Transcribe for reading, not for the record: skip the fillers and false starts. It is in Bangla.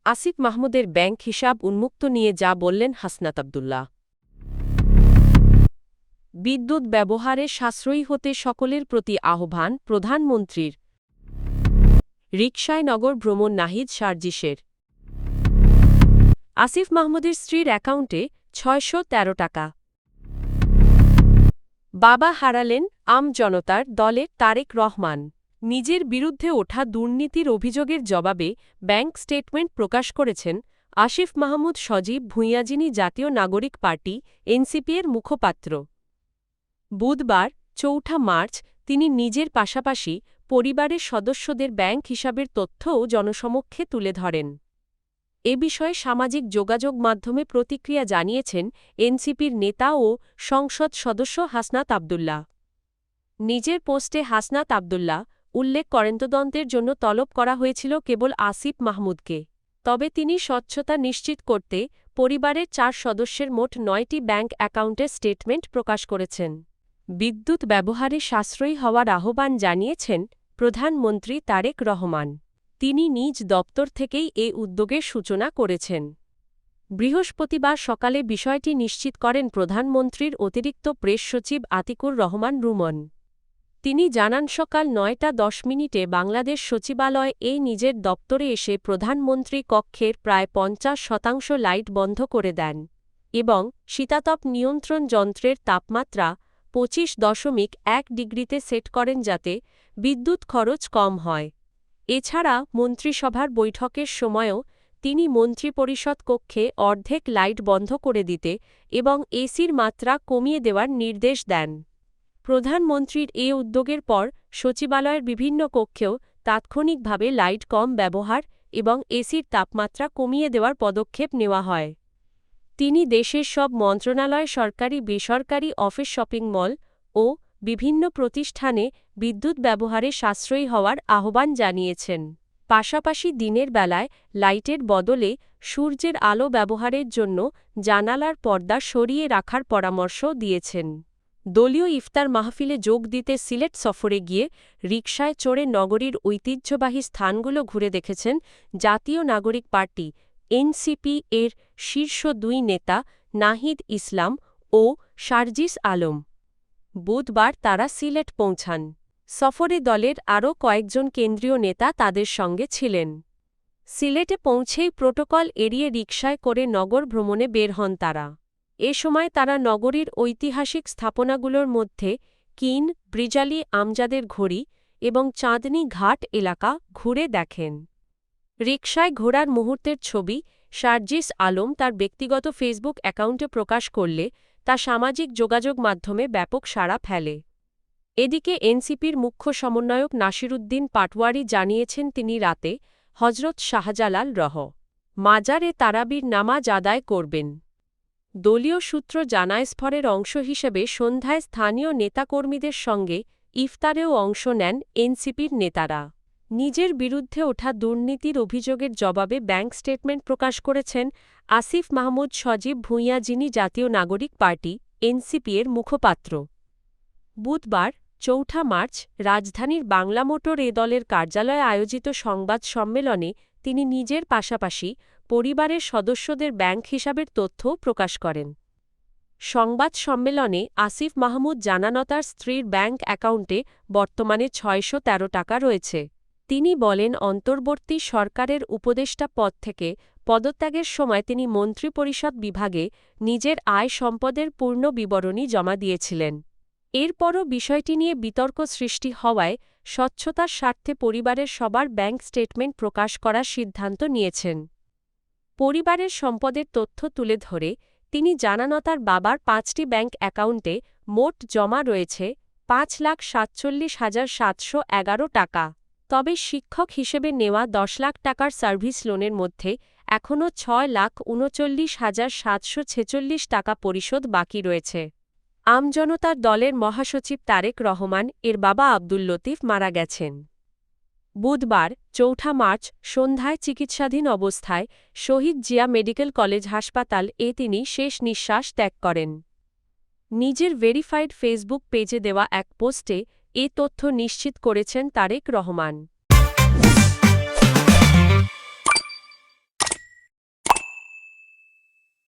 আসিফ মাহমুদের ব্যাংক হিসাব উন্মুক্ত নিয়ে যা বললেন হাসনাত আব্দুল্লাহ। বিদ্যুৎ ব্যবহারে সাশ্রয়ী হতে সকলের প্রতি আহ্বান প্রধানমন্ত্রীর। রিকশায় নগর ভ্রমণ নাহিদ সার্জিসের। আসিফ মাহমুদের স্ত্রীর অ্যাকাউন্টে ৬১৩ টাকা। বাবা হারালেন আম জনতার দলের তারেক রহমান। নিজের বিরুদ্ধে ওঠা দুর্নীতির অভিযোগের জবাবে ব্যাংক স্টেটমেন্ট প্রকাশ করেছেন আসিফ মাহমুদ সজীব ভুঁইয়া, যিনি জাতীয় নাগরিক পার্টি এনসিপি-এর মুখপাত্র। বুধবার ৪ মার্চ তিনি নিজের পাশাপাশি পরিবারের সদস্যদের ব্যাংক হিসাবের তথ্যও জনসমক্ষে তুলে ধরেন। এ বিষয়ে সামাজিক যোগাযোগ মাধ্যমে প্রতিক্রিয়া জানিয়েছেন এনসিপির নেতা ও সংসদ সদস্য হাসনাত আব্দুল্লাহ। নিজের পোস্টে হাসনাত আব্দুল্লাহ উল্লেখ করেন, তদন্তের জন্য তলব করা হয়েছিল কেবল আসিফ মাহমুদকে। তবে তিনি স্বচ্ছতা নিশ্চিত করতে পরিবারের ৪ সদস্যের মোট ৯টি ব্যাংক অ্যাকাউন্টের স্টেটমেন্ট প্রকাশ করেছেন। বিদ্যুৎ ব্যবহারে সাশ্রয়ী হওয়ার আহ্বান জানিয়েছেন প্রধানমন্ত্রী তারেক রহমান। তিনি নিজ দপ্তর থেকেই এ উদ্যোগের সূচনা করেছেন। বৃহস্পতিবার সকালে বিষয়টি নিশ্চিত করেন প্রধানমন্ত্রীর অতিরিক্ত প্রেস সচিব আতিকুর রহমান রুমন। তিনি জানান, সকাল ৯টা ১০ বাংলাদেশ সচিবালয় নিজের দপ্তরে এসে প্রধানমন্ত্রী কক্ষের প্রায় ৫০% লাইট বন্ধ করে দেন এবং শীতাতপ নিয়ন্ত্রণ যন্ত্রের তাপমাত্রা ২৫.১ ডিগ্রিতে সেট করেন যাতে বিদ্যুৎ খরচ কম হয়। এছাড়া মন্ত্রিসভার বৈঠকের সময়ও তিনি মন্ত্রিপরিষদ কক্ষে অর্ধেক লাইট বন্ধ করে দিতে এবং এসির মাত্রা কমিয়ে দেওয়ার নির্দেশ দেন। প্রধানমন্ত্রীর এ উদ্যোগের পর সচিবালয়ের বিভিন্ন কক্ষেও তাৎক্ষণিকভাবে লাইট কম ব্যবহার এবং এসির তাপমাত্রা কমিয়ে দেওয়ার পদক্ষেপ নেওয়া হয়। তিনি দেশের সব মন্ত্রণালয়, সরকারি বেসরকারি অফিস, শপিং মল ও বিভিন্ন প্রতিষ্ঠানে বিদ্যুৎ ব্যবহারে সাশ্রয়ী হওয়ার আহ্বান জানিয়েছেন। পাশাপাশি দিনের বেলায় লাইটের বদলে সূর্যের আলো ব্যবহারের জন্য জানালার পর্দা সরিয়ে রাখার পরামর্শ দিয়েছেন। দলীয় ইফতার মাহফিলে যোগ দিতে সিলেট সফরে গিয়ে রিকশায় চড়ে নগরীর ঐতিহ্যবাহী স্থানগুলো ঘুরে দেখেছেন জাতীয় নাগরিক পার্টি এনসিপি-এর শীর্ষ ২ নেতা নাহিদ ইসলাম ও সার্জিস আলম। বুধবার তারা সিলেট পৌঁছান। সফরে দলের আরও কয়েকজন কেন্দ্রীয় নেতা তাদের সঙ্গে ছিলেন। সিলেটে পৌঁছেই প্রোটোকল এড়িয়ে রিকশায় করে নগর ভ্রমণে বের হন তারা। এ সময় তারা নগরীর ঐতিহাসিক স্থাপনাগুলোর মধ্যে কিন, ব্রিজালি, আমজাদের ঘড়ি এবং চাঁদনী ঘাট এলাকা ঘুরে দেখেন। রিকশায় ঘোরার মুহূর্তের ছবি সার্জিস আলম তার ব্যক্তিগত ফেসবুক অ্যাকাউন্টে প্রকাশ করলে তা সামাজিক যোগাযোগ মাধ্যমে ব্যাপক সাড়া ফেলে। এদিকে এনসিপির মুখ্য সমন্বয়ক নাসিরুদ্দিন পাটওয়ারি জানিয়েছেন, তিনি রাতে হজরত শাহজালাল মাজারে তারাবির নামাজ আদায় করবেন। দলীয় সূত্র জানায়, সফরের অংশ হিসেবে সন্ধ্যায় স্থানীয় নেতাকর্মীদের সঙ্গে ইফতারেও অংশ নেন এনসিপির নেতারা। নিজের বিরুদ্ধে ওঠা দুর্নীতির অভিযোগের জবাবে ব্যাংক স্টেটমেন্ট প্রকাশ করেছেন আসিফ মাহমুদ সজীব ভুঁইয়া, যিনি জাতীয় নাগরিক পার্টি এনসিপি-এর মুখপাত্র। বুধবার ৪ মার্চ রাজধানীর বাংলা মোটর দলের কার্যালয়ে আয়োজিত সংবাদ সম্মেলনে তিনি নিজের পাশাপাশি পরিবারের সদস্যদের ব্যাংক হিসাবের তথ্যও প্রকাশ করেন। সংবাদ সম্মেলনে আসিফ মাহমুদ জানান, তার স্ত্রীর ব্যাংক অ্যাকাউন্টে বর্তমানে ৬১৩ টাকা রয়েছে। তিনি বলেন, অন্তর্বর্তী সরকারের উপদেষ্টা পদ থেকে পদত্যাগের সময় তিনি মন্ত্রিপরিষদ বিভাগে নিজের আয় সম্পদের পূর্ণ বিবরণী জমা দিয়েছিলেন। এরপরও বিষয়টি নিয়ে বিতর্ক সৃষ্টি হওয়ায় স্বচ্ছতার স্বার্থে পরিবারের সবার ব্যাংক স্টেটমেন্ট প্রকাশ করার সিদ্ধান্ত নিয়েছেন। পরিবারের সম্পদের তথ্য তুলে ধরে তিনি জানান, তার বাবার ৫টি ব্যাংক অ্যাকাউন্টে মোট জমা রয়েছে ৫,৪৭,৭১১ টাকা। তবে শিক্ষক হিসেবে নেওয়া ১০ লাখ টাকার সার্ভিস লোনের মধ্যে এখনও ৬,৩৯,৭৪৬ টাকা পরিশোধ বাকি রয়েছে। আমজনতার দলের মহাসচিব তারেক রহমান এর বাবা আব্দুল লতিফ মারা গেছেন। বুধবার ৪ মার্চ সন্ধ্যায় চিকিৎসাধীন অবস্থায় শহীদ জিয়া মেডিকেল কলেজ হাসপাতাল তিনি শেষ নিঃশ্বাস ত্যাগ করেন। নিজের ভেরিফাইড ফেসবুক পেজে দেওয়া এক পোস্টে এ তথ্য নিশ্চিত করেছেন তারেক রহমান।